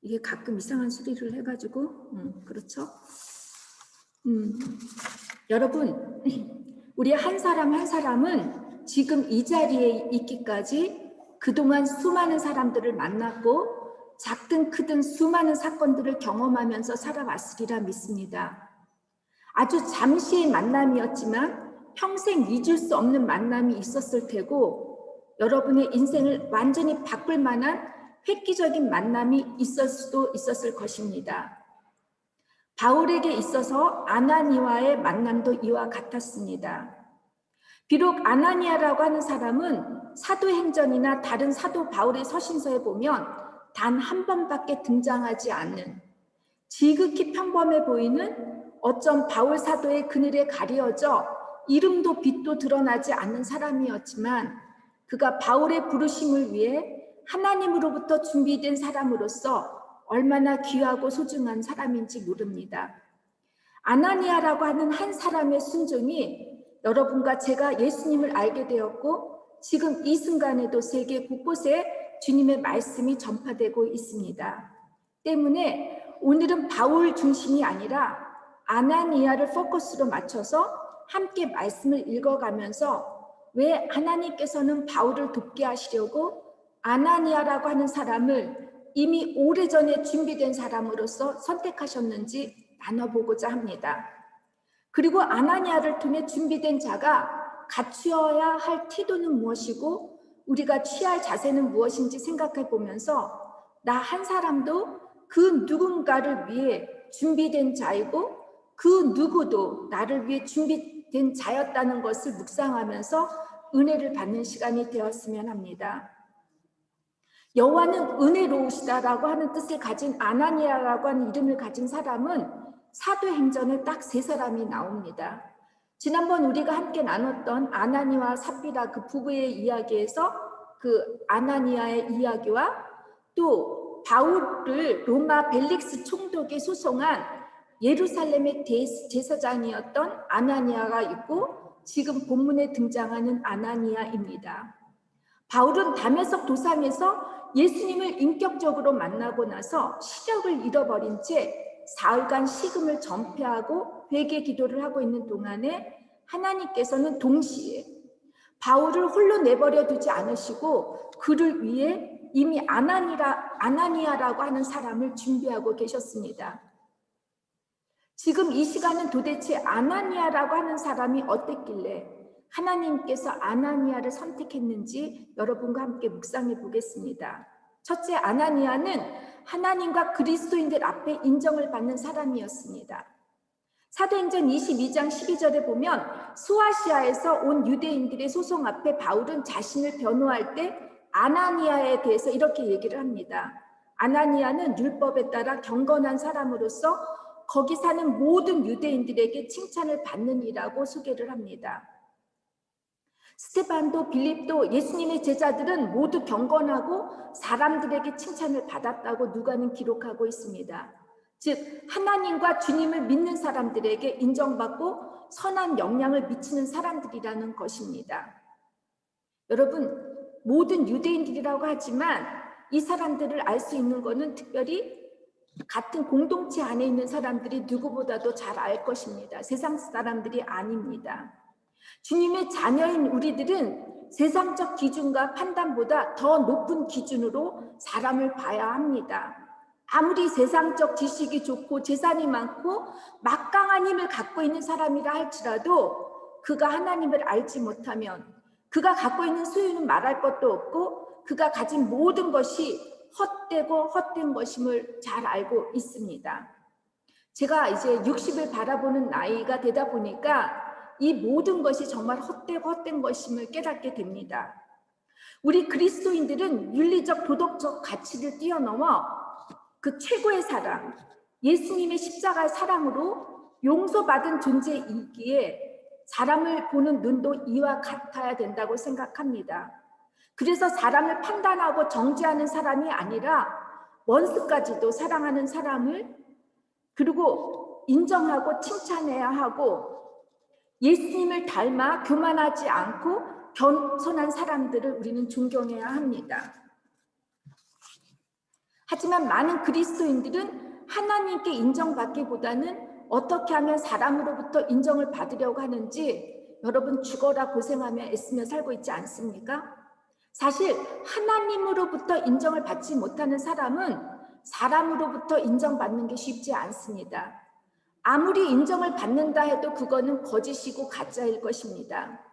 이게 가끔 이상한 소리를 해가지고 그렇죠? 여러분, 우리 한 사람 한 사람은 지금 이 자리에 있기까지 그동안 수많은 사람들을 만났고 작든 크든 수많은 사건들을 경험하면서 살아왔으리라 믿습니다. 아주 잠시의 만남이었지만 평생 잊을 수 없는 만남이 있었을 테고 여러분의 인생을 완전히 바꿀 만한 획기적인 만남이 있을 수도 있었을 것입니다. 바울에게 있어서 아나니아와의 만남도 이와 같았습니다. 비록 아나니아라고 하는 사람은 사도행전이나 다른 사도 바울의 서신서에 보면 단 한 번밖에 등장하지 않는 지극히 평범해 보이는 어쩜 바울 사도의 그늘에 가려져 이름도 빛도 드러나지 않는 사람이었지만 그가 바울의 부르심을 위해 하나님으로부터 준비된 사람으로서 얼마나 귀하고 소중한 사람인지 모릅니다. 아나니아라고 하는 한 사람의 순종이 여러분과 제가 예수님을 알게 되었고 지금 이 순간에도 세계 곳곳에 주님의 말씀이 전파되고 있습니다. 때문에 오늘은 바울 중심이 아니라 아나니아를 포커스로 맞춰서 함께 말씀을 읽어가면서 왜 하나님께서는 바울을 돕게 하시려고 아나니아라고 하는 사람을 이미 오래전에 준비된 사람으로서 선택하셨는지 나눠보고자 합니다. 그리고 아나니아를 통해 준비된 자가 갖추어야 할 태도는 무엇이고 우리가 취할 자세는 무엇인지 생각해 보면서 나 한 사람도 그 누군가를 위해 준비된 자이고 그 누구도 나를 위해 준비된 자였다는 것을 묵상하면서 은혜를 받는 시간이 되었으면 합니다. 여호와는 은혜로우시다라고 하는 뜻을 가진 아나니아라고 하는 이름을 가진 사람은 사도행전에 딱 3사람이 나옵니다. 지난번 우리가 함께 나눴던 아나니와 삽비라 그 부부의 이야기에서 그 아나니아의 이야기와 또 바울을 로마 벨릭스 총독에 소송한 예루살렘의 제사장이었던 아나니아가 있고 지금 본문에 등장하는 아나니아입니다. 바울은 다메섹 도상에서 예수님을 인격적으로 만나고 나서 시력을 잃어버린 채 사흘간 식음을 전폐하고 회개 기도를 하고 있는 동안에 하나님께서는 동시에 바울을 홀로 내버려 두지 않으시고 그를 위해 이미 아나니아라고 하는 사람을 준비하고 계셨습니다. 지금 이 시간은 도대체 아나니아라고 하는 사람이 어땠길래 하나님께서 아나니아를 선택했는지 여러분과 함께 묵상해 보겠습니다. 첫째, 아나니아는 하나님과 그리스도인들 앞에 인정을 받는 사람이었습니다. 사도행전 22장 12절에 보면 수아시아에서 온 유대인들의 소송 앞에 바울은 자신을 변호할 때 아나니아에 대해서 이렇게 얘기를 합니다. 아나니아는 율법에 따라 경건한 사람으로서 거기 사는 모든 유대인들에게 칭찬을 받는 이라고 소개를 합니다. 스테반도 빌립도 예수님의 제자들은 모두 경건하고 사람들에게 칭찬을 받았다고 누가는 기록하고 있습니다. 즉 하나님과 주님을 믿는 사람들에게 인정받고 선한 영향을 미치는 사람들이라는 것입니다. 여러분, 모든 유대인들이라고 하지만 이 사람들을 알 수 있는 것은 특별히 같은 공동체 안에 있는 사람들이 누구보다도 잘 알 것입니다. 세상 사람들이 아닙니다. 주님의 자녀인 우리들은 세상적 기준과 판단보다 더 높은 기준으로 사람을 봐야 합니다. 아무리 세상적 지식이 좋고 재산이 많고 막강한 힘을 갖고 있는 사람이라 할지라도 그가 하나님을 알지 못하면 그가 갖고 있는 소유는 말할 것도 없고 그가 가진 모든 것이 헛되고 헛된 것임을 잘 알고 있습니다. 제가 이제 60을 바라보는 나이가 되다 보니까 이 모든 것이 정말 헛되고 헛된 것임을 깨닫게 됩니다. 우리 그리스도인들은 윤리적 도덕적 가치를 뛰어넘어 그 최고의 사랑, 예수님의 십자가의 사랑으로 용서받은 존재이기에 사람을 보는 눈도 이와 같아야 된다고 생각합니다. 그래서 사람을 판단하고 정죄하는 사람이 아니라 원수까지도 사랑하는 사람을 그리고 인정하고 칭찬해야 하고 예수님을 닮아 교만하지 않고 겸손한 사람들을 우리는 존경해야 합니다. 하지만 많은 그리스도인들은 하나님께 인정받기보다는 어떻게 하면 사람으로부터 인정을 받으려고 하는지 여러분 죽어라 고생하며 애쓰며 살고 있지 않습니까? 사실 하나님으로부터 인정을 받지 못하는 사람은 사람으로부터 인정받는 게 쉽지 않습니다. 아무리 인정을 받는다 해도 그거는 거짓이고 가짜일 것입니다.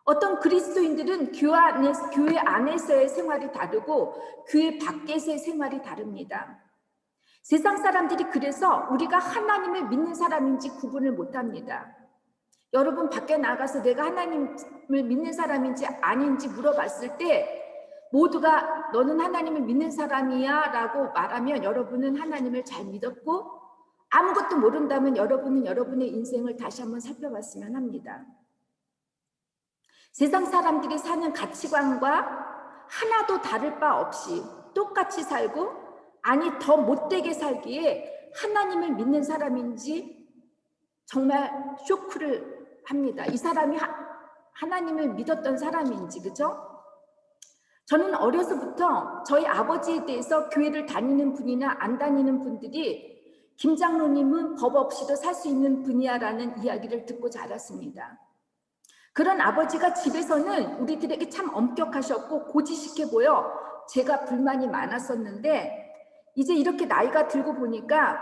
어떤 그리스도인들은 교회 안에서의 생활이 다르고 교회 밖에서의 생활이 다릅니다. 세상 사람들이 그래서 우리가 하나님을 믿는 사람인지 구분을 못합니다. 여러분 밖에 나가서 내가 하나님을 믿는 사람인지 아닌지 물어봤을 때 모두가 너는 하나님을 믿는 사람이야 라고 말하면 여러분은 하나님을 잘 믿었고, 아무것도 모른다면 여러분은 여러분의 인생을 다시 한번 살펴봤으면 합니다. 세상 사람들이 사는 가치관과 하나도 다를 바 없이 똑같이 살고, 아니 더 못되게 살기에 하나님을 믿는 사람인지 정말 쇼크를 합니다. 이 사람이 하나님을 믿었던 사람인지, 그죠? 저는 어려서부터 저희 아버지에 대해서 교회를 다니는 분이나 안 다니는 분들이 김 장로님은 법 없이도 살 수 있는 분이야 라는 이야기를 듣고 자랐습니다. 그런 아버지가 집에서는 우리들에게 참 엄격하셨고 고지식해 보여 제가 불만이 많았었는데, 이제 이렇게 나이가 들고 보니까,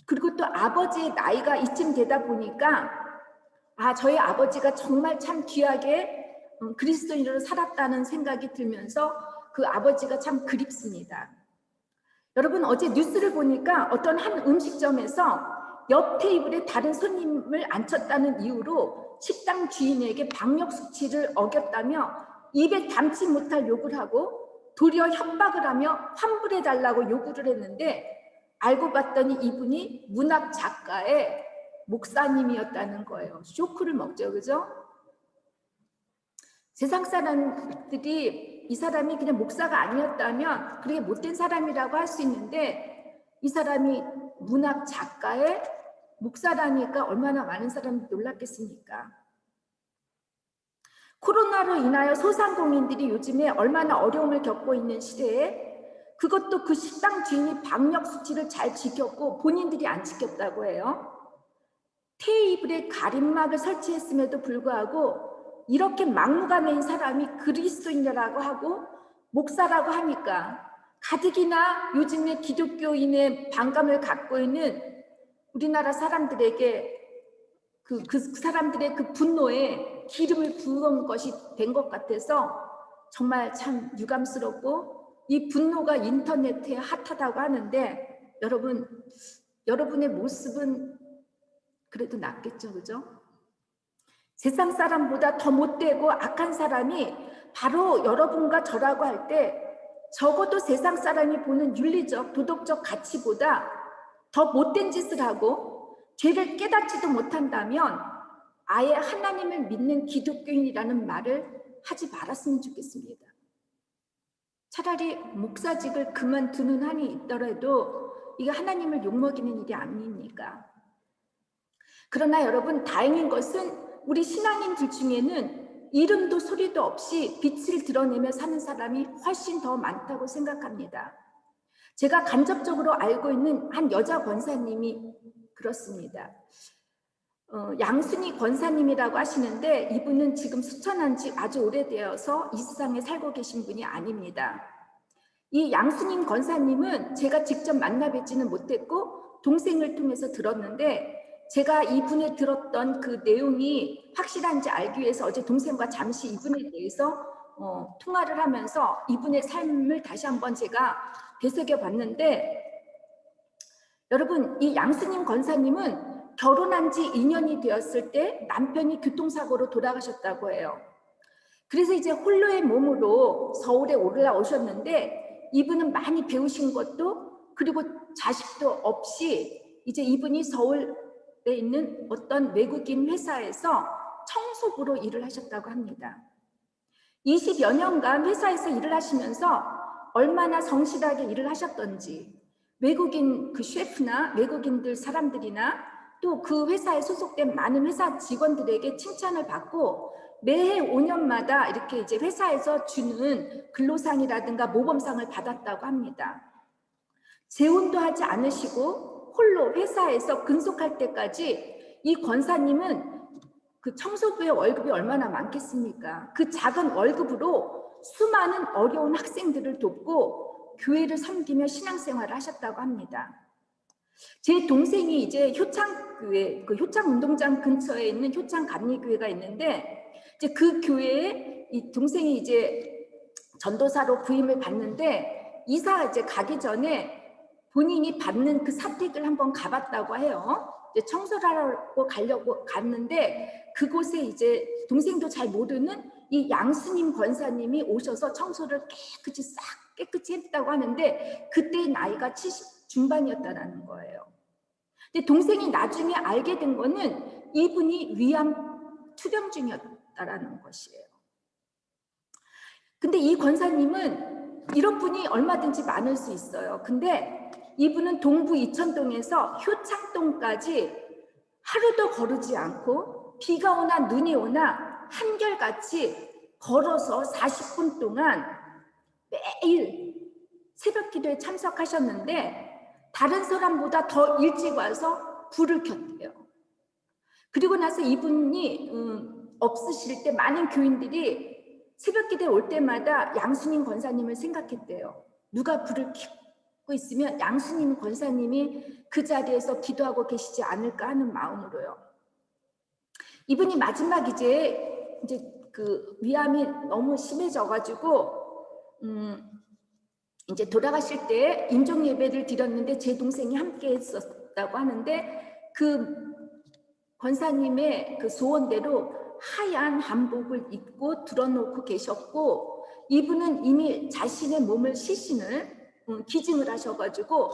그리고 또 아버지의 나이가 이쯤 되다 보니까 저희 아버지가 정말 참 귀하게 그리스도인으로 살았다는 생각이 들면서 그 아버지가 참 그립습니다. 여러분, 어제 뉴스를 보니까 어떤 한 음식점에서 옆 테이블에 다른 손님을 앉혔다는 이유로 식당 주인에게 방역 수치를 어겼다며 입에 담지 못할 욕을 하고 도리어 협박을 하며 환불해달라고 요구를 했는데, 알고 봤더니 이분이 문학 작가의 목사님이었다는 거예요. 쇼크를 먹죠, 그죠? 세상 사람들이 이 사람이 그냥 목사가 아니었다면 그렇게 못된 사람이라고 할 수 있는데, 이 사람이 문학 작가의 목사라니까 얼마나 많은 사람들이 놀랐겠습니까? 코로나로 인하여 소상공인들이 요즘에 얼마나 어려움을 겪고 있는 시대에 그것도 그 식당 주인이 방역 수치를 잘 지켰고 본인들이 안 지켰다고 해요. 테이블에 가림막을 설치했음에도 불구하고 이렇게 막무가내인 사람이 그리스도인이라고 하고 목사라고 하니까 가뜩이나 요즘에 기독교인의 반감을 갖고 있는 우리나라 사람들에게 그 사람들의 그 분노에 기름을 부은 것이 된 것 같아서 정말 참 유감스럽고, 이 분노가 인터넷에 핫하다고 하는데 여러분의 모습은 그래도 낫겠죠, 그죠? 세상 사람보다 더 못되고 악한 사람이 바로 여러분과 저라고 할 때 적어도 세상 사람이 보는 윤리적, 도덕적 가치보다 더 못된 짓을 하고 죄를 깨닫지도 못한다면 아예 하나님을 믿는 기독교인이라는 말을 하지 말았으면 좋겠습니다. 차라리 목사직을 그만두는 한이 있더라도 이게 하나님을 욕먹이는 일이 아닙니까? 그러나 여러분, 다행인 것은 우리 신앙인들 중에는 이름도 소리도 없이 빛을 드러내며 사는 사람이 훨씬 더 많다고 생각합니다. 제가 간접적으로 알고 있는 한 여자 권사님이 그렇습니다. 양순희 권사님이라고 하시는데 이분은 지금 수천한 지 아주 오래되어서 이 세상에 살고 계신 분이 아닙니다. 이 양순희 권사님은 제가 직접 만나 뵙지는 못했고 동생을 통해서 들었는데, 제가 이분의 들었던 그 내용이 확실한지 알기 위해서 어제 동생과 잠시 이분에 대해서 통화를 하면서 이분의 삶을 다시 한번 제가 되새겨 봤는데, 여러분, 이 양스님 권사님은 결혼한 지 2년이 되었을 때 남편이 교통사고로 돌아가셨다고 해요. 그래서 이제 홀로의 몸으로 서울에 올라오셨는데, 이분은 많이 배우신 것도 그리고 자식도 없이 이제 이분이 서울에 있는 어떤 외국인 회사에서 청소부로 일을 하셨다고 합니다. 20여 년간 회사에서 일을 하시면서 얼마나 성실하게 일을 하셨던지, 외국인 그 셰프나 외국인들 사람들이나 또 그 회사에 소속된 많은 회사 직원들에게 칭찬을 받고 매해 5년마다 이렇게 이제 회사에서 주는 근로상이라든가 모범상을 받았다고 합니다. 재혼도 하지 않으시고 홀로 회사에서 근속할 때까지 이 권사님은 그 청소부의 월급이 얼마나 많겠습니까? 그 작은 월급으로 수많은 어려운 학생들을 돕고 교회를 섬기며 신앙생활을 하셨다고 합니다. 제 동생이 이제 효창교회, 그 효창운동장 근처에 있는 효창감리교회가 있는데, 이제 그 교회에 이 동생이 이제 전도사로 부임을 받는데, 이사 이제 가기 전에 본인이 받는 그 사택을 한번 가봤다고 해요. 이제 청소를 하러 가려고 갔는데, 그곳에 이제 동생도 잘 모르는 이 양스님 권사님이 오셔서 청소를 깨끗이 했다고 하는데, 그때 나이가 70 중반이었다라는 거예요. 근데 동생이 나중에 알게 된 거는 이분이 위암 투병 중이었다라는 것이에요. 근데 이 권사님은 이런 분이 얼마든지 많을 수 있어요. 근데 이분은 동부 이천동에서 효창동까지 하루도 거르지 않고 비가 오나 눈이 오나 한결같이 걸어서 40분 동안 매일 새벽 기도에 참석하셨는데 다른 사람보다 더 일찍 와서 불을 켰대요. 그리고 나서 이분이 없으실 때 많은 교인들이 새벽 기도에 올 때마다 양순임 권사님을 생각했대요. 누가 불을 켜고 있으면 양순임 권사님이 그 자리에서 기도하고 계시지 않을까 하는 마음으로요. 이분이 마지막 이제 그 위암이 너무 심해져가지고 이제 돌아가실 때 임종 예배를 드렸는데 제 동생이 함께 했었다고 하는데 그 권사님의 그 소원대로 하얀 한복을 입고 들어놓고 계셨고 이분은 이미 자신의 몸을 시신을 기증을 하셔가지고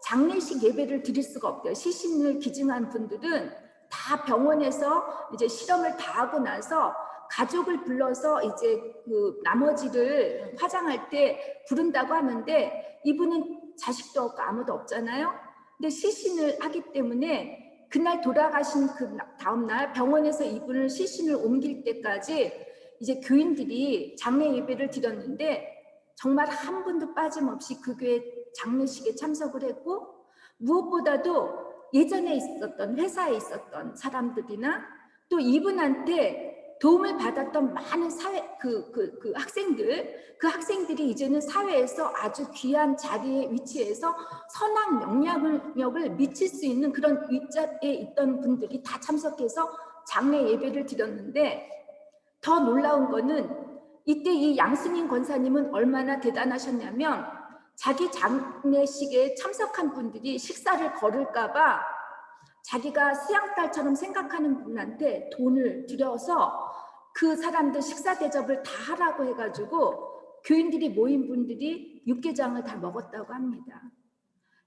장례식 예배를 드릴 수가 없대요. 시신을 기증한 분들은 다 병원에서 이제 실험을 다 하고 나서 가족을 불러서 이제 그 나머지를 화장할 때 부른다고 하는데 이분은 자식도 없고 아무도 없잖아요. 근데 시신을 하기 때문에 그날 돌아가신 그 다음날 병원에서 이분을 시신을 옮길 때까지 이제 교인들이 장례 예배를 드렸는데 정말 한 분도 빠짐없이 그 교회 장례식에 참석을 했고 무엇보다도 예전에 있었던 회사에 있었던 사람들이나 또 이분한테 도움을 받았던 많은 사회 그 학생들이 이제는 사회에서 아주 귀한 자리에 위치해서 선한 영향력을 미칠 수 있는 그런 윗자리에 있던 분들이 다 참석해서 장례 예배를 드렸는데 더 놀라운 거는 이때 이 양승인 권사님은 얼마나 대단하셨냐면 자기 장례식에 참석한 분들이 식사를 거를까 봐 자기가 수양딸처럼 생각하는 분한테 돈을 들여서 그 사람들 식사 대접을 다 하라고 해가지고 교인들이 모인 분들이 육개장을 다 먹었다고 합니다.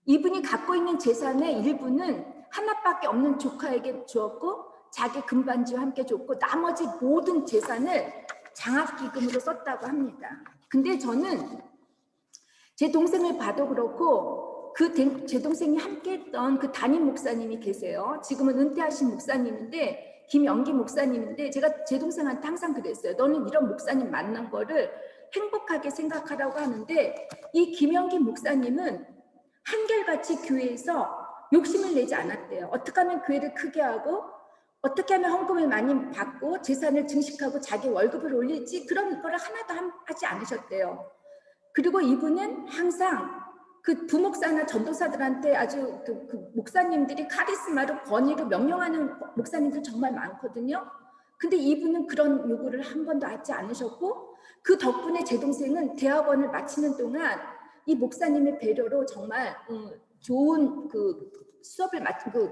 이분이 갖고 있는 재산의 일부는 하나밖에 없는 조카에게 주었고 자기 금반지와 함께 줬고 나머지 모든 재산을 장학기금으로 썼다고 합니다. 근데 저는 제 동생을 봐도 그렇고 제 동생이 함께 했던 그 담임 목사님이 계세요. 지금은 은퇴하신 목사님인데 김영기 목사님인데 제가 제 동생한테 항상 그랬어요. 너는 이런 목사님 만난 거를 행복하게 생각하라고 하는데 이 김영기 목사님은 한결같이 교회에서 욕심을 내지 않았대요. 어떻게 하면 교회를 크게 하고 어떻게 하면 헌금을 많이 받고 재산을 증식하고 자기 월급을 올릴지 그런 걸 하나도 하지 않으셨대요. 그리고 이분은 항상 그 부목사나 전도사들한테 아주 그 목사님들이 카리스마로 권위로 명령하는 목사님들 정말 많거든요. 근데 이분은 그런 요구를 한 번도 하지 않으셨고 그 덕분에 제 동생은 대학원을 마치는 동안 이 목사님의 배려로 정말 좋은 그 수업을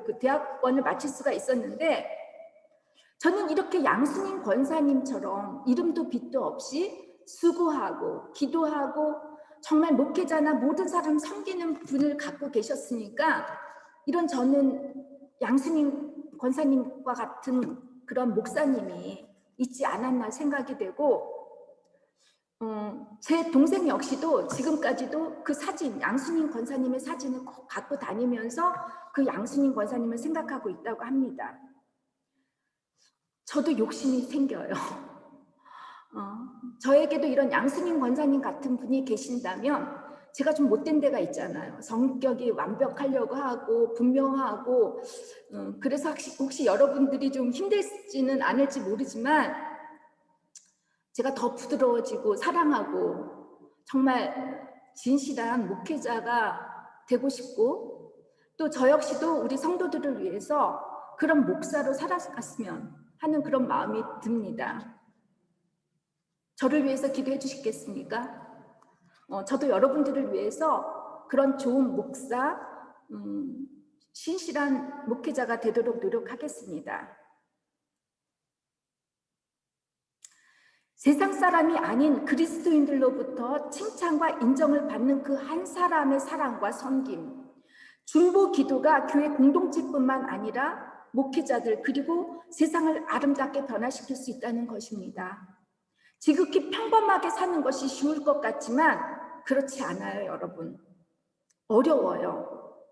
그 대학원을 마칠 수가 있었는데 저는 이렇게 양순임 권사님처럼 이름도 빛도 없이 수고하고 기도하고 정말 목회자나 모든 사람 섬기는 분을 갖고 계셨으니까 이런 저는 양순임 권사님과 같은 그런 목사님이 있지 않았나 생각이 되고 제 동생 역시도 지금까지도 그 사진, 양순임 권사님의 사진을 꼭 갖고 다니면서 그 양순임 권사님을 생각하고 있다고 합니다. 저도 욕심이 생겨요. 저에게도 이런 양수민 권사님 같은 분이 계신다면 제가 좀 못된 데가 있잖아요. 성격이 완벽하려고 하고 분명하고 그래서 혹시 여러분들이 좀 힘들지는 않을지 모르지만 제가 더 부드러워지고 사랑하고 정말 진실한 목회자가 되고 싶고 또 저 역시도 우리 성도들을 위해서 그런 목사로 살아갔으면 하는 그런 마음이 듭니다. 저를 위해서 기도해 주시겠습니까? 저도 여러분들을 위해서 그런 좋은 목사, 신실한 목회자가 되도록 노력하겠습니다. 세상 사람이 아닌 그리스도인들로부터 칭찬과 인정을 받는 그 한 사람의 사랑과 섬김, 중보 기도가 교회 공동체뿐만 아니라 목회자들 그리고 세상을 아름답게 변화시킬 수 있다는 것입니다. 지극히 평범하게 사는 것이 쉬울 것 같지만 그렇지 않아요, 여러분. 어려워요.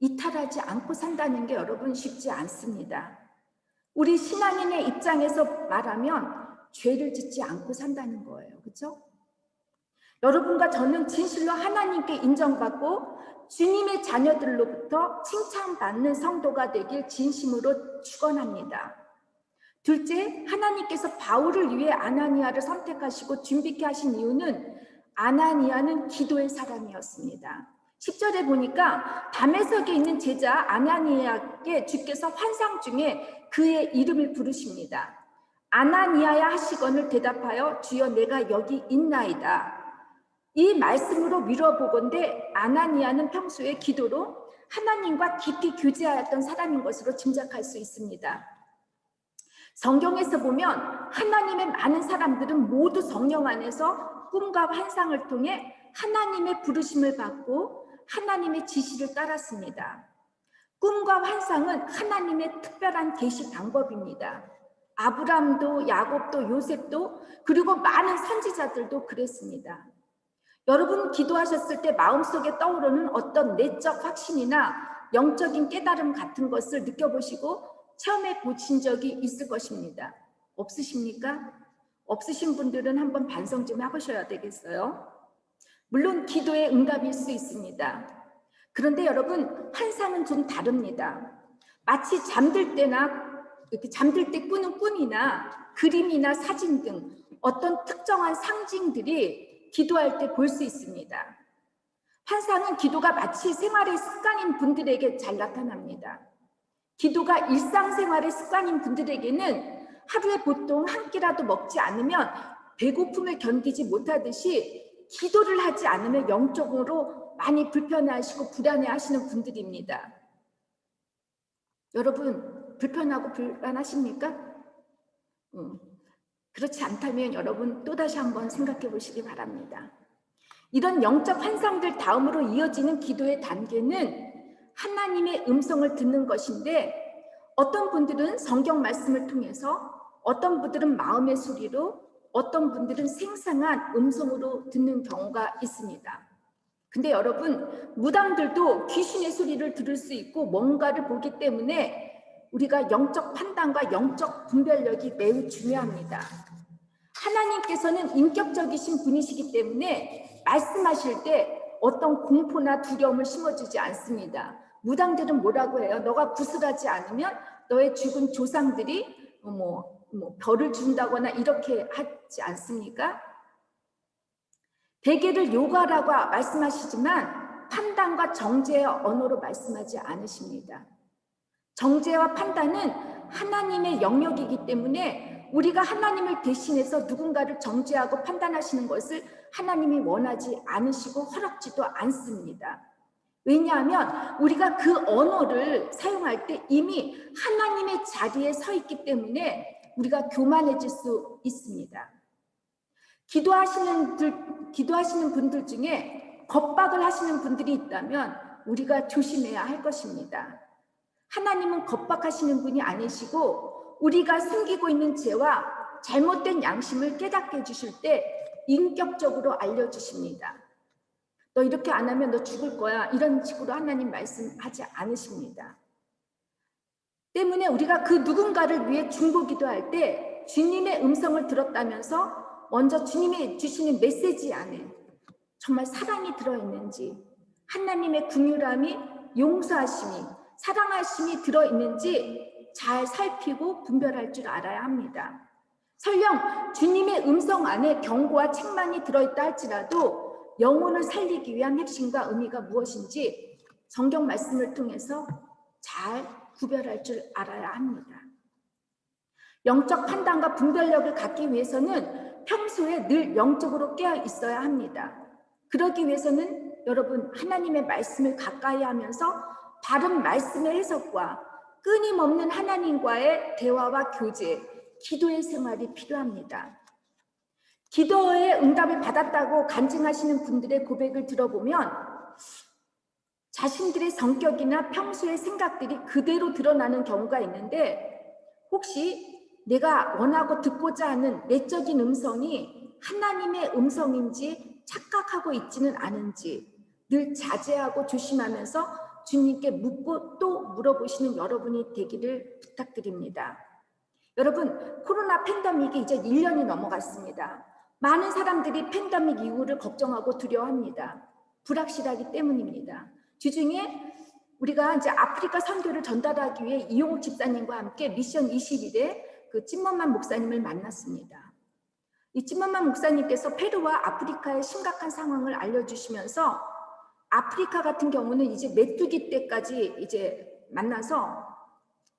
이탈하지 않고 산다는 게 여러분 쉽지 않습니다. 우리 신앙인의 입장에서 말하면 죄를 짓지 않고 산다는 거예요. 그렇죠? 여러분과 저는 진실로 하나님께 인정받고 주님의 자녀들로부터 칭찬받는 성도가 되길 진심으로 축원합니다. 둘째, 하나님께서 바울을 위해 아나니아를 선택하시고 준비케 하신 이유는 아나니아는 기도의 사람이었습니다. 10절에 보니까 담에석에 있는 제자 아나니아에게 주께서 환상 중에 그의 이름을 부르십니다. 아나니아야 하시거늘 대답하여 주여 내가 여기 있나이다. 이 말씀으로 미뤄보건대 아나니아는 평소에 기도로 하나님과 깊이 교제하였던 사람인 것으로 짐작할 수 있습니다. 성경에서 보면 하나님의 많은 사람들은 모두 성령 안에서 꿈과 환상을 통해 하나님의 부르심을 받고 하나님의 지시를 따랐습니다. 꿈과 환상은 하나님의 특별한 계시 방법입니다. 아브람도 야곱도 요셉도 그리고 많은 선지자들도 그랬습니다. 여러분 기도하셨을 때 마음속에 떠오르는 어떤 내적 확신이나 영적인 깨달음 같은 것을 느껴보시고 체험해 보신 적이 있을 것입니다. 없으십니까? 없으신 분들은 한번 반성 좀 해보셔야 되겠어요. 물론 기도의 응답일 수 있습니다. 그런데 여러분 환상은 좀 다릅니다. 마치 잠들 때나 이렇게 잠들 때 꾸는 꿈이나 그림이나 사진 등 어떤 특정한 상징들이 기도할 때 볼 수 있습니다. 환상은 기도가 마치 생활의 습관인 분들에게 잘 나타납니다. 기도가 일상생활의 습관인 분들에게는 하루에 보통 한 끼라도 먹지 않으면 배고픔을 견디지 못하듯이 기도를 하지 않으면 영적으로 많이 불편해하시고 불안해하시는 분들입니다. 여러분 불편하고 불안하십니까? 그렇지 않다면 여러분 또다시 한번 생각해 보시기 바랍니다. 이런 영적 환상들 다음으로 이어지는 기도의 단계는 하나님의 음성을 듣는 것인데 어떤 분들은 성경 말씀을 통해서 어떤 분들은 마음의 소리로 어떤 분들은 생생한 음성으로 듣는 경우가 있습니다. 근데 여러분 무당들도 귀신의 소리를 들을 수 있고 뭔가를 보기 때문에 우리가 영적 판단과 영적 분별력이 매우 중요합니다. 하나님께서는 인격적이신 분이시기 때문에 말씀하실 때 어떤 공포나 두려움을 심어주지 않습니다. 무당들은 뭐라고 해요? 너가 구슬하지 않으면 너의 죽은 조상들이 별을 준다거나 이렇게 하지 않습니까? 베개를 요가라고 말씀하시지만 판단과 정죄의 언어로 말씀하지 않으십니다. 정죄와 판단은 하나님의 영역이기 때문에 우리가 하나님을 대신해서 누군가를 정죄하고 판단하시는 것을 하나님이 원하지 않으시고 허락지도 않습니다. 왜냐하면 우리가 그 언어를 사용할 때 이미 하나님의 자리에 서 있기 때문에 우리가 교만해질 수 있습니다. 기도하시는 분들 중에 겁박을 하시는 분들이 있다면 우리가 조심해야 할 것입니다. 하나님은 겁박하시는 분이 아니시고 우리가 숨기고 있는 죄와 잘못된 양심을 깨닫게 해주실 때 인격적으로 알려주십니다. 너 이렇게 안 하면 너 죽을 거야. 이런 식으로 하나님 말씀하지 않으십니다. 때문에 우리가 그 누군가를 위해 중보 기도할 때 주님의 음성을 들었다면서 먼저 주님이 주시는 메시지 안에 정말 사랑이 들어있는지, 하나님의 긍휼함이, 용서하심이, 사랑하심이 들어있는지 잘 살피고 분별할 줄 알아야 합니다. 설령 주님의 음성 안에 경고와 책망이 들어있다 할지라도 영혼을 살리기 위한 핵심과 의미가 무엇인지 성경 말씀을 통해서 잘 구별할 줄 알아야 합니다. 영적 판단과 분별력을 갖기 위해서는 평소에 늘 영적으로 깨어 있어야 합니다. 그러기 위해서는 여러분 하나님의 말씀을 가까이 하면서 바른 말씀의 해석과 끊임없는 하나님과의 대화와 교제, 기도의 생활이 필요합니다. 기도의 응답을 받았다고 간증하시는 분들의 고백을 들어보면 자신들의 성격이나 평소의 생각들이 그대로 드러나는 경우가 있는데, 혹시 내가 원하고 듣고자 하는 내적인 음성이 하나님의 음성인지 착각하고 있지는 않은지 늘 자제하고 조심하면서 주님께 묻고 또 물어보시는 여러분이 되기를 부탁드립니다. 여러분, 코로나 팬데믹이 이제 1년이 넘어갔습니다. 많은 사람들이 팬데믹 이후를 걱정하고 두려워합니다. 불확실하기 때문입니다. 주중에 우리가 이제 아프리카 선교를 전달하기 위해 이용욱 집사님과 함께 미션 21에 그 찐먼만 목사님을 만났습니다. 이 찐먼만 목사님께서 페루와 아프리카의 심각한 상황을 알려주시면서 아프리카 같은 경우는 이제 메뚜기 때까지 이제 만나서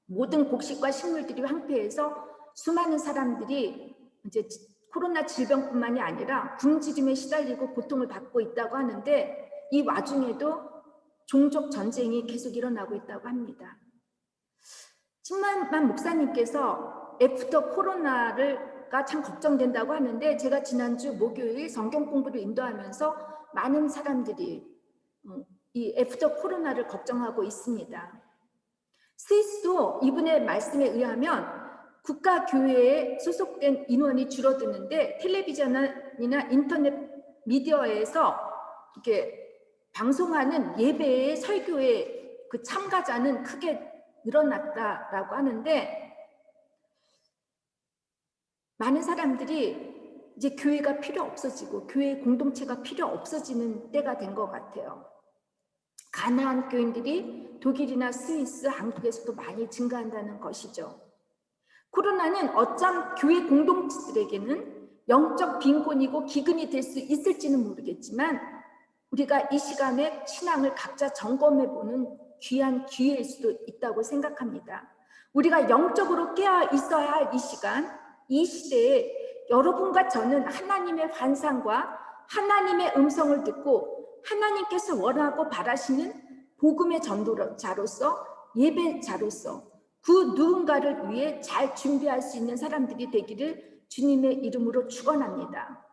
모든 곡식과 식물들이 황폐해서 수많은 사람들이 이제 코로나 질병뿐만이 아니라 굶주림에 시달리고 고통을 받고 있다고 하는데, 이 와중에도 종족 전쟁이 계속 일어나고 있다고 합니다. 찐만만 목사님께서 애프터 코로나가 참 걱정된다고 하는데, 제가 지난주 목요일 성경 공부를 인도하면서 많은 사람들이 이 애프터 코로나를 걱정하고 있습니다. 스위스도 이분의 말씀에 의하면 국가교회에 소속된 인원이 줄어드는데 텔레비전이나 인터넷 미디어에서 이렇게 방송하는 예배의 설교의 그 참가자는 크게 늘어났다라고 하는데, 많은 사람들이 이제 교회가 필요 없어지고 교회 공동체가 필요 없어지는 때가 된 것 같아요. 가나안 교인들이 독일이나 스위스, 한국에서도 많이 증가한다는 것이죠. 코로나는 어쩜 교회 공동체들에게는 영적 빈곤이고 기근이 될 수 있을지는 모르겠지만, 우리가 이 시간에 신앙을 각자 점검해보는 귀한 기회일 수도 있다고 생각합니다. 우리가 영적으로 깨어 있어야 할 이 시간, 이 시대에 여러분과 저는 하나님의 환상과 하나님의 음성을 듣고 하나님께서 원하고 바라시는 복음의 전도자로서, 예배자로서 그 누군가를 위해 잘 준비할 수 있는 사람들이 되기를 주님의 이름으로 축원합니다.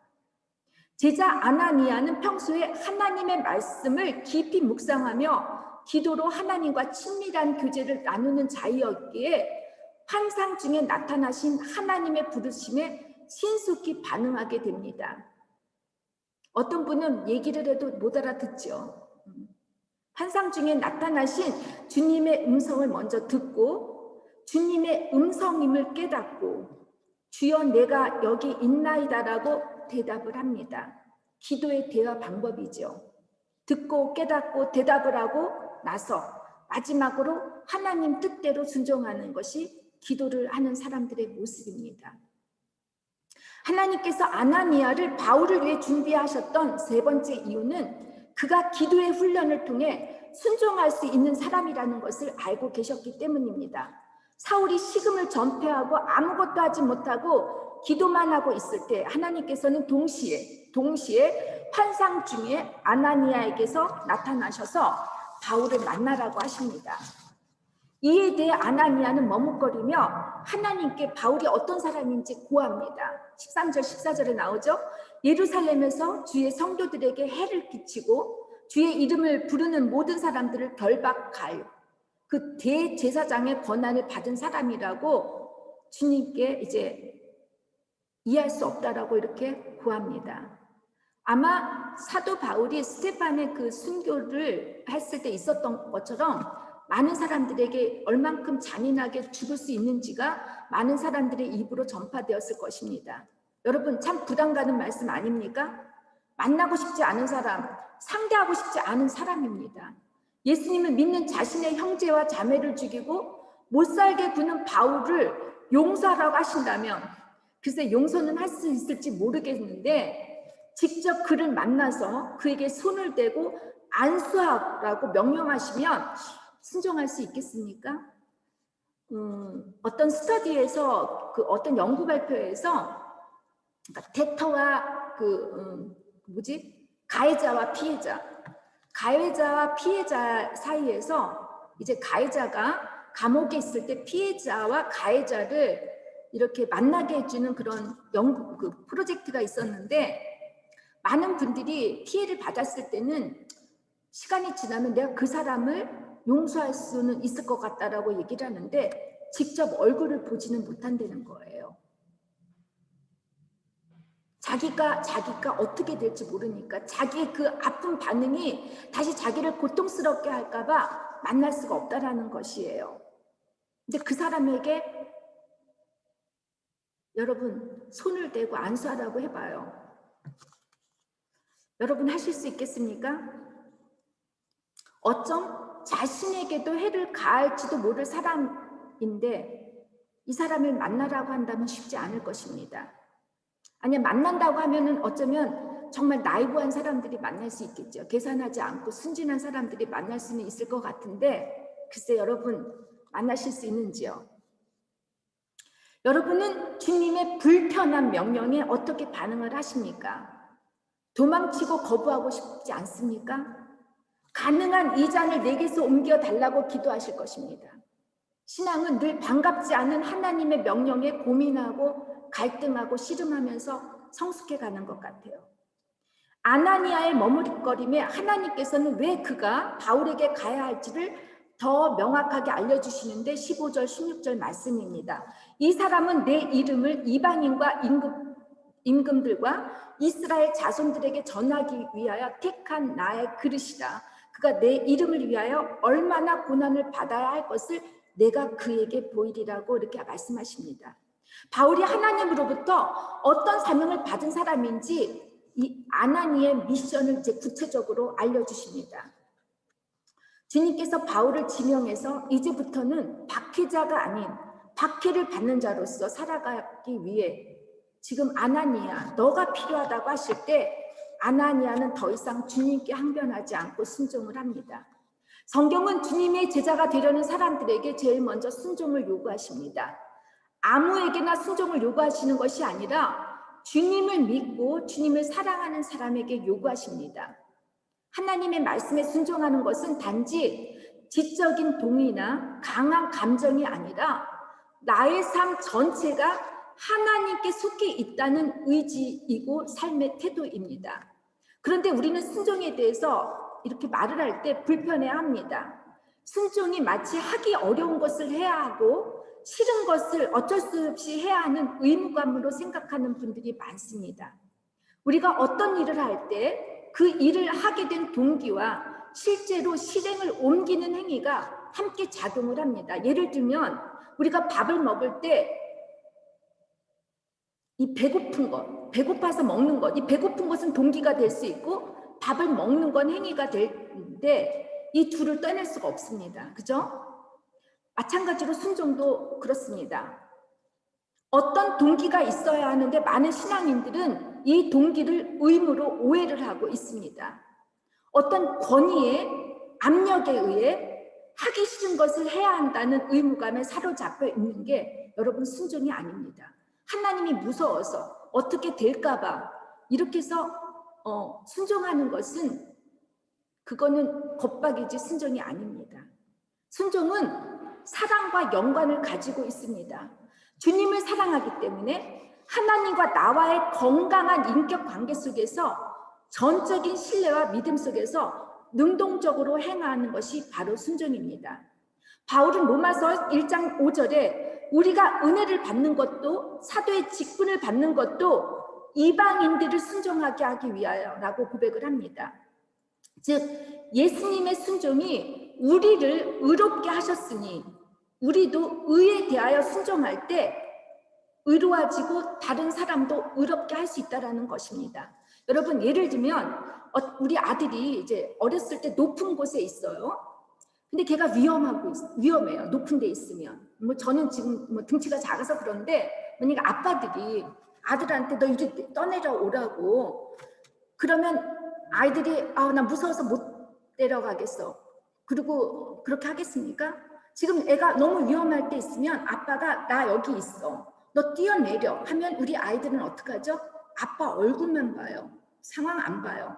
제자 아나니아는 평소에 하나님의 말씀을 깊이 묵상하며 기도로 하나님과 친밀한 교제를 나누는 자이었기에 환상 중에 나타나신 하나님의 부르심에 신속히 반응하게 됩니다. 어떤 분은 얘기를 해도 못 알아듣죠. 환상 중에 나타나신 주님의 음성을 먼저 듣고 주님의 음성임을 깨닫고 주여 내가 여기 있나이다라고 대답을 합니다. 기도의 대화 방법이죠. 듣고 깨닫고 대답을 하고 나서 마지막으로 하나님 뜻대로 순종하는 것이 기도를 하는 사람들의 모습입니다. 하나님께서 아나니아를 바울을 위해 준비하셨던 세 번째 이유는 그가 기도의 훈련을 통해 순종할 수 있는 사람이라는 것을 알고 계셨기 때문입니다. 사울이 식음을 전폐하고 아무것도 하지 못하고 기도만 하고 있을 때 하나님께서는 동시에 환상 중에 아나니아에게서 나타나셔서 바울을 만나라고 하십니다. 이에 대해 아나니아는 머뭇거리며 하나님께 바울이 어떤 사람인지 고합니다. 13절 14절에 나오죠. 예루살렘에서 주의 성도들에게 해를 끼치고 주의 이름을 부르는 모든 사람들을 결박할 그 대제사장의 권한을 받은 사람이라고 주님께 이제 이해할 수 없다라고 이렇게 구합니다. 아마 사도 바울이 스데반의 그 순교를 했을 때 있었던 것처럼 많은 사람들에게 얼만큼 잔인하게 죽을 수 있는지가 많은 사람들의 입으로 전파되었을 것입니다. 여러분 참 부담 가는 말씀 아닙니까? 만나고 싶지 않은 사람, 상대하고 싶지 않은 사람입니다. 예수님을 믿는 자신의 형제와 자매를 죽이고 못 살게 구는 바울을 용서하라고 하신다면 글쎄 용서는 할 수 있을지 모르겠는데 직접 그를 만나서 그에게 손을 대고 안수하라고 명령하시면 순종할 수 있겠습니까? 어떤 스터디에서 그 어떤 연구 발표에서 그러니까 덱터와 가해자와 피해자 사이에서 이제 가해자가 감옥에 있을 때 피해자와 가해자를 이렇게 만나게 해주는 그런 연구 프로젝트가 있었는데 많은 분들이 피해를 받았을 때는 시간이 지나면 내가 그 사람을 용서할 수는 있을 것 같다라고 얘기를 하는데 직접 얼굴을 보지는 못한다는 거예요. 자기가 어떻게 될지 모르니까 자기의 그 아픈 반응이 다시 자기를 고통스럽게 할까 봐 만날 수가 없다라는 것이에요. 근데 그 사람에게 여러분 손을 대고 안수하라고 해봐요. 여러분 하실 수 있겠습니까? 어쩜 자신에게도 해를 가할지도 모를 사람인데 이 사람을 만나라고 한다면 쉽지 않을 것입니다. 아니 만난다고 하면은 어쩌면 정말 나이브한 사람들이 만날 수 있겠죠. 계산하지 않고 순진한 사람들이 만날 수는 있을 것 같은데 글쎄 여러분 만나실 수 있는지요? 여러분은 주님의 불편한 명령에 어떻게 반응을 하십니까? 도망치고 거부하고 싶지 않습니까? 가능한 이 잔을 내게서 옮겨 달라고 기도하실 것입니다. 신앙은 늘 반갑지 않은 하나님의 명령에 고민하고 갈등하고 씨름하면서 성숙해 가는 것 같아요. 아나니아의 머뭇거림에 하나님께서는 왜 그가 바울에게 가야 할지를 더 명확하게 알려주시는데 15절 16절 말씀입니다. 이 사람은 내 이름을 이방인과 임금들과 이스라엘 자손들에게 전하기 위하여 택한 나의 그릇이다. 그가 내 이름을 위하여 얼마나 고난을 받아야 할 것을 내가 그에게 보이리라고 이렇게 말씀하십니다. 바울이 하나님으로부터 어떤 사명을 받은 사람인지 이 아나니의 미션을 이제 구체적으로 알려주십니다. 주님께서 바울을 지명해서 이제부터는 박해자가 아닌 박해를 받는 자로서 살아가기 위해 지금 아나니아 너가 필요하다고 하실 때 아나니아는 더 이상 주님께 항변하지 않고 순종을 합니다. 성경은 주님의 제자가 되려는 사람들에게 제일 먼저 순종을 요구하십니다. 아무에게나 순종을 요구하시는 것이 아니라 주님을 믿고 주님을 사랑하는 사람에게 요구하십니다. 하나님의 말씀에 순종하는 것은 단지 지적인 동의나 강한 감정이 아니라 나의 삶 전체가 하나님께 속해 있다는 의지이고 삶의 태도입니다. 그런데 우리는 순종에 대해서 이렇게 말을 할 때 불편해합니다. 순종이 마치 하기 어려운 것을 해야 하고 싫은 것을 어쩔 수 없이 해야 하는 의무감으로 생각하는 분들이 많습니다. 우리가 어떤 일을 할 때 그 일을 하게 된 동기와 실제로 실행을 옮기는 행위가 함께 작용을 합니다. 예를 들면 우리가 밥을 먹을 때 이 배고픈 것, 배고파서 먹는 것, 이 배고픈 것은 동기가 될 수 있고 밥을 먹는 건 행위가 되는데 이 둘을 떼낼 수가 없습니다. 그죠? 마찬가지로 순종도 그렇습니다. 어떤 동기가 있어야 하는데 많은 신앙인들은 이 동기를 의무로 오해를 하고 있습니다. 어떤 권위의 압력에 의해 하기 싫은 것을 해야 한다는 의무감에 사로잡혀 있는 게 여러분 순종이 아닙니다. 하나님이 무서워서 어떻게 될까 봐 이렇게 해서 순종하는 것은 그거는 겁박이지 순종이 아닙니다. 순종은 사랑과 연관을 가지고 있습니다. 주님을 사랑하기 때문에 하나님과 나와의 건강한 인격 관계 속에서 전적인 신뢰와 믿음 속에서 능동적으로 행하는 것이 바로 순종입니다. 바울은 로마서 1장 5절에 우리가 은혜를 받는 것도 사도의 직분을 받는 것도 이방인들을 순종하게 하기 위하여라고 고백을 합니다. 즉 예수님의 순종이 우리를 의롭게 하셨으니 우리도 의에 대하여 순종할 때 의로워지고 다른 사람도 의롭게 할 수 있다라는 것입니다. 여러분, 예를 들면 우리 아들이 이제 어렸을 때 높은 곳에 있어요. 근데 걔가 위험해요. 높은 데 있으면. 뭐 저는 지금 뭐 등치가 작아서 그런데 만약에 아빠들이 아들한테 너 이제 떠내려 오라고 그러면 아이들이 나 무서워서 못 내려가겠어. 그리고 그렇게 하겠습니까? 지금 애가 너무 위험할 때 있으면 아빠가 나 여기 있어. 너 뛰어내려 하면 우리 아이들은 어떡하죠? 아빠 얼굴만 봐요. 상황 안 봐요.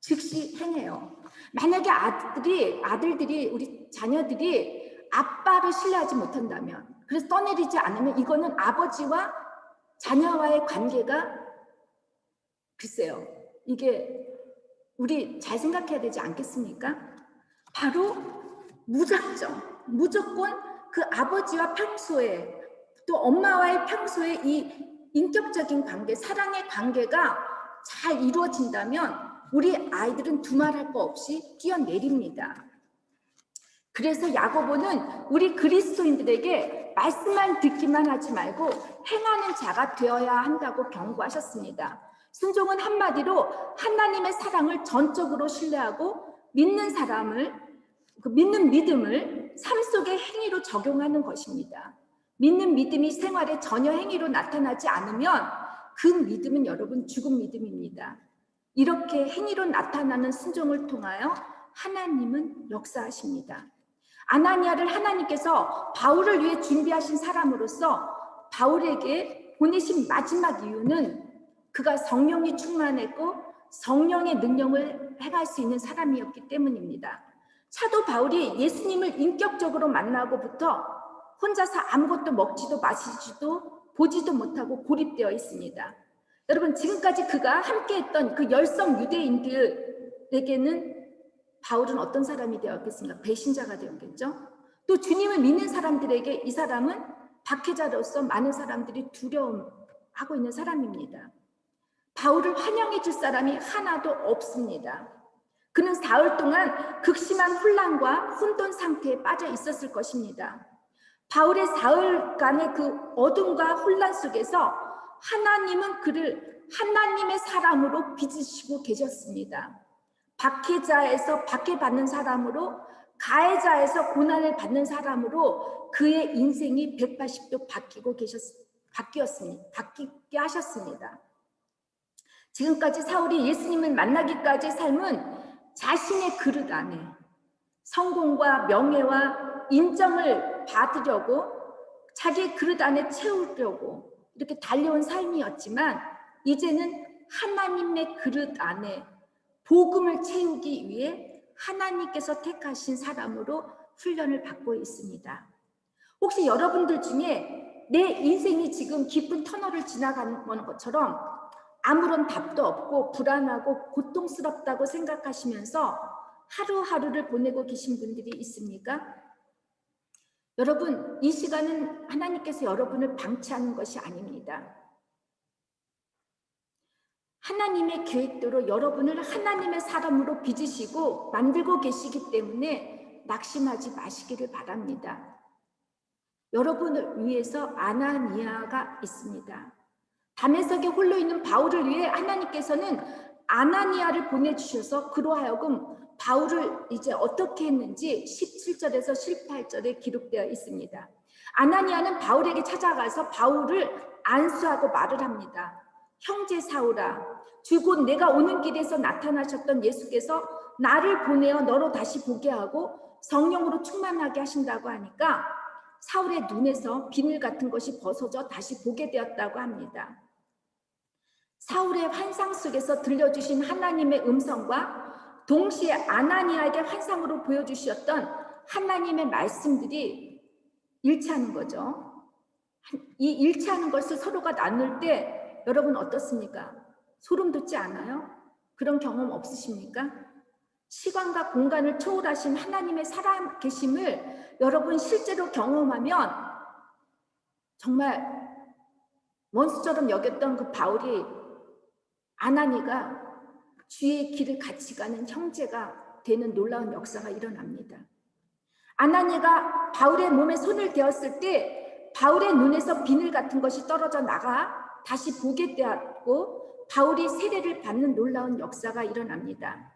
즉시 행해요. 만약에 아들들이 우리 자녀들이 아빠를 신뢰하지 못한다면, 그래서 떠내리지 않으면 이거는 아버지와 자녀와의 관계가 글쎄요. 이게 우리 잘 생각해야 되지 않겠습니까? 바로 무조건 그 아버지와 평소에 또 엄마와의 평소에 이 인격적인 관계, 사랑의 관계가 잘 이루어진다면 우리 아이들은 두말할 거 없이 뛰어내립니다. 그래서 야고보는 우리 그리스도인들에게 말씀만 듣기만 하지 말고 행하는 자가 되어야 한다고 경고하셨습니다. 순종은 한마디로 하나님의 사랑을 전적으로 신뢰하고 믿는 믿음을 삶 속의 행위로 적용하는 것입니다. 믿는 믿음이 생활에 전혀 행위로 나타나지 않으면 그 믿음은 여러분 죽은 믿음입니다. 이렇게 행위로 나타나는 순종을 통하여 하나님은 역사하십니다. 아나니아를 하나님께서 바울을 위해 준비하신 사람으로서 바울에게 보내신 마지막 이유는 그가 성령이 충만했고 성령의 능력을 행할 수 있는 사람이었기 때문입니다. 사도 바울이 예수님을 인격적으로 만나고부터 혼자서 아무것도 먹지도 마시지도 보지도 못하고 고립되어 있습니다. 여러분, 지금까지 그가 함께했던 그 열성 유대인들에게는 바울은 어떤 사람이 되었겠습니까? 배신자가 되었겠죠. 또 주님을 믿는 사람들에게 이 사람은 박해자로서 많은 사람들이 두려움하고 있는 사람입니다. 바울을 환영해 줄 사람이 하나도 없습니다. 그는 사흘 동안 극심한 혼란과 혼돈 상태에 빠져 있었을 것입니다. 바울의 사흘간의 그 어둠과 혼란 속에서 하나님은 그를 하나님의 사람으로 빚으시고 계셨습니다. 박해자에서 박해받는 사람으로, 가해자에서 고난을 받는 사람으로 그의 인생이 180도 바뀌게 하셨습니다. 지금까지 사울이 예수님을 만나기까지의 삶은 자신의 그릇 안에 성공과 명예와 인정을 받으려고 자기의 그릇 안에 채우려고 이렇게 달려온 삶이었지만 이제는 하나님의 그릇 안에 복음을 채우기 위해 하나님께서 택하신 사람으로 훈련을 받고 있습니다. 혹시 여러분들 중에 내 인생이 지금 깊은 터널을 지나가는 것처럼 아무런 답도 없고 불안하고 고통스럽다고 생각하시면서 하루하루를 보내고 계신 분들이 있습니까? 여러분, 이 시간은 하나님께서 여러분을 방치하는 것이 아닙니다. 하나님의 계획대로 여러분을 하나님의 사람으로 빚으시고 만들고 계시기 때문에 낙심하지 마시기를 바랍니다. 여러분을 위해서 아나니아가 있습니다. 다메섹에 홀로 있는 바울을 위해 하나님께서는 아나니아를 보내주셔서 그로 하여금 바울을 이제 어떻게 했는지 17절에서 18절에 기록되어 있습니다. 아나니아는 바울에게 찾아가서 바울을 안수하고 말을 합니다. 형제 사울아, 주 곧 내가 오는 길에서 나타나셨던 예수께서 나를 보내어 너로 다시 보게 하고 성령으로 충만하게 하신다고 하니까 사울의 눈에서 비늘 같은 것이 벗어져 다시 보게 되었다고 합니다. 사울의 환상 속에서 들려주신 하나님의 음성과 동시에 아나니아에게 환상으로 보여주셨던 하나님의 말씀들이 일치하는 거죠. 이 일치하는 것을 서로가 나눌 때 여러분 어떻습니까? 소름 돋지 않아요? 그런 경험 없으십니까? 시간과 공간을 초월하신 하나님의 살아계심을 여러분 실제로 경험하면 정말 원수처럼 여겼던 그 바울이 아나니가 주의 길을 같이 가는 형제가 되는 놀라운 역사가 일어납니다. 아나니가 바울의 몸에 손을 대었을 때 바울의 눈에서 비늘 같은 것이 떨어져 나가 다시 보게 되었고 바울이 세례를 받는 놀라운 역사가 일어납니다.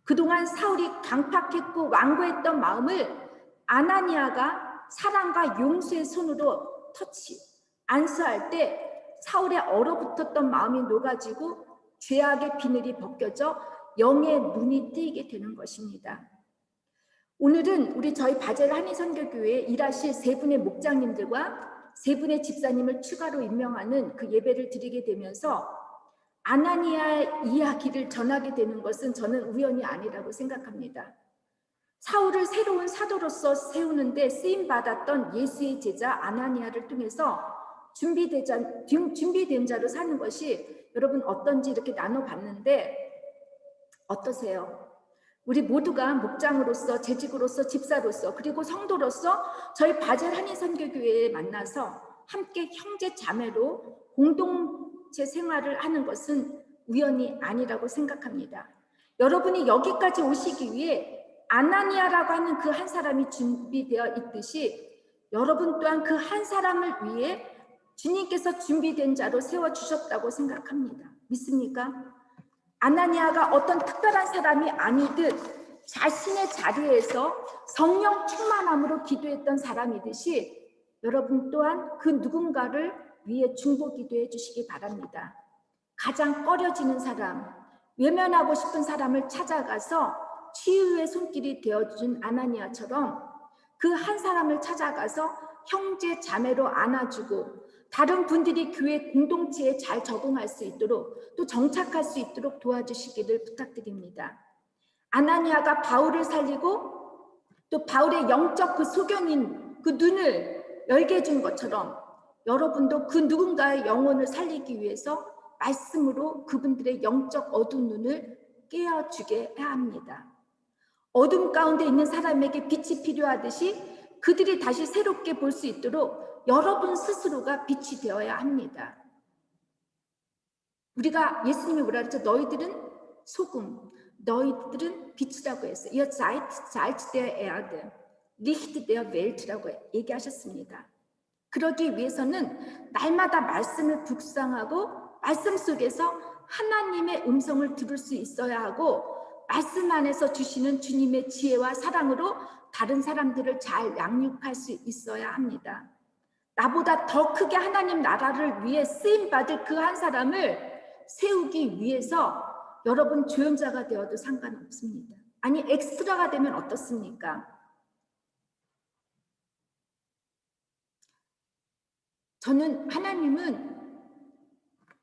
그동안 사울이 강팍했고 완고했던 마음을 아나니아가 사랑과 용서의 손으로 안수할 때 사울의 얼어붙었던 마음이 녹아지고 죄악의 비늘이 벗겨져 영의 눈이 뜨이게 되는 것입니다. 오늘은 저희 바젤 한인선교교회에 일하실 세 분의 목장님들과 세 분의 집사님을 추가로 임명하는 그 예배를 드리게 되면서 아나니아의 이야기를 전하게 되는 것은 저는 우연이 아니라고 생각합니다. 사울을 새로운 사도로서 세우는데 쓰임받았던 예수의 제자 아나니아를 통해서 준비된 자로 사는 것이 여러분 어떤지 이렇게 나눠봤는데 어떠세요? 우리 모두가 목장으로서, 재직으로서, 집사로서, 그리고 성도로서 저희 바젤 한인선교교회에 만나서 함께 형제 자매로 공동체 생활을 하는 것은 우연이 아니라고 생각합니다. 여러분이 여기까지 오시기 위해 아나니아라고 하는 그 한 사람이 준비되어 있듯이 여러분 또한 그 한 사람을 위해 주님께서 준비된 자로 세워주셨다고 생각합니다. 믿습니까? 아나니아가 어떤 특별한 사람이 아니듯 자신의 자리에서 성령 충만함으로 기도했던 사람이듯이 여러분 또한 그 누군가를 위해 중보 기도해 주시기 바랍니다. 가장 꺼려지는 사람, 외면하고 싶은 사람을 찾아가서 치유의 손길이 되어준 아나니아처럼 그 한 사람을 찾아가서 형제 자매로 안아주고 다른 분들이 교회 공동체에 잘 적응할 수 있도록 또 정착할 수 있도록 도와주시기를 부탁드립니다. 아나니아가 바울을 살리고 또 바울의 영적 그 소경인 그 눈을 열게 해준 것처럼 여러분도 그 누군가의 영혼을 살리기 위해서 말씀으로 그분들의 영적 어두운 눈을 깨어주게 해야 합니다. 어둠 가운데 있는 사람에게 빛이 필요하듯이 그들이 다시 새롭게 볼 수 있도록 여러분 스스로가 빛이 되어야 합니다. 우리가 예수님이 뭐라 그랬죠? 너희들은 소금, 너희들은 빛이라고 했어요. Ihr seid Salz der Erde, Licht der Welt라고 얘기하셨습니다. 그러기 위해서는 날마다 말씀을 묵상하고 말씀 속에서 하나님의 음성을 들을 수 있어야 하고 말씀 안에서 주시는 주님의 지혜와 사랑으로 다른 사람들을 잘 양육할 수 있어야 합니다. 나보다 더 크게 하나님 나라를 위해 쓰임받을 그 한 사람을 세우기 위해서 여러분 조연자가 되어도 상관없습니다. 아니 엑스트라가 되면 어떻습니까? 저는 하나님은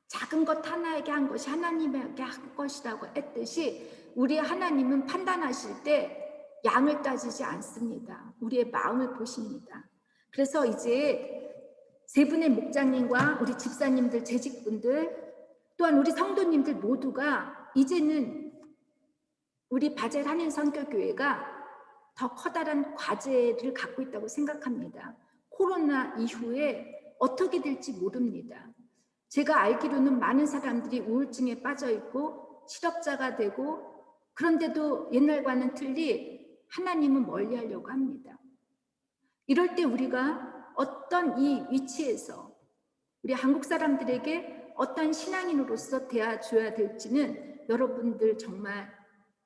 작은 것 하나에게 한 것이 하나님에게 한 것이라고 했듯이 우리 하나님은 판단하실 때 양을 따지지 않습니다. 우리의 마음을 보십니다. 그래서 이제 세 분의 목장님과 우리 집사님들, 재직분들 또한 우리 성도님들 모두가 이제는 우리 바젤 한인선교교회가 더 커다란 과제를 갖고 있다고 생각합니다. 코로나 이후에 어떻게 될지 모릅니다. 제가 알기로는 많은 사람들이 우울증에 빠져 있고 실업자가 되고 그런데도 옛날과는 틀리 하나님은 멀리하려고 합니다. 이럴 때 우리가 어떤 이 위치에서 우리 한국 사람들에게 어떤 신앙인으로서 대해줘야 될지는 여러분들 정말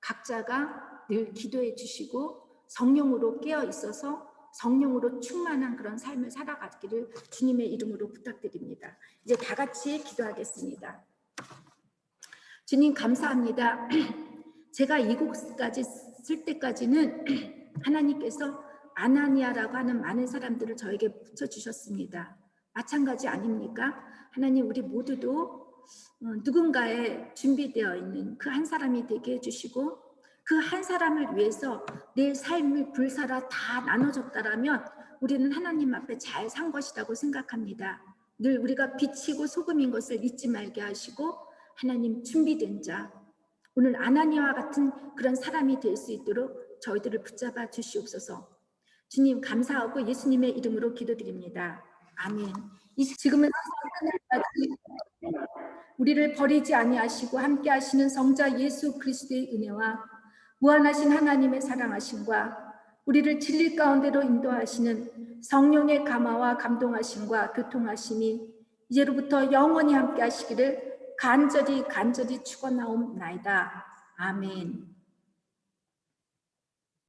각자가 늘 기도해 주시고 성령으로 깨어 있어서 성령으로 충만한 그런 삶을 살아가기를 주님의 이름으로 부탁드립니다. 이제 다 같이 기도하겠습니다. 주님 감사합니다. 제가 이곳까지 쓸 때까지는 하나님께서 아나니아라고 하는 많은 사람들을 저에게 붙여주셨습니다. 마찬가지 아닙니까? 하나님 우리 모두도 누군가에 준비되어 있는 그 한 사람이 되게 해주시고 그 한 사람을 위해서 내 삶을 불사라 다 나눠줬다라면 우리는 하나님 앞에 잘 산 것이라고 생각합니다. 늘 우리가 빛이고 소금인 것을 잊지 말게 하시고 하나님 준비된 자 오늘 아나니아와 같은 그런 사람이 될 수 있도록 저희들을 붙잡아 주시옵소서. 주님 감사하고 예수님의 이름으로 기도드립니다. 아멘. 지금은 우리를 버리지 아니하시고 함께 하시는 성자 예수 그리스도의 은혜와 무한하신 하나님의 사랑하심과 우리를 진리 가운데로 인도하시는 성령의 감화와 감동하심과 교통하심이 이제로부터 영원히 함께 하시기를 간절히 축원하옵나이다. 아멘.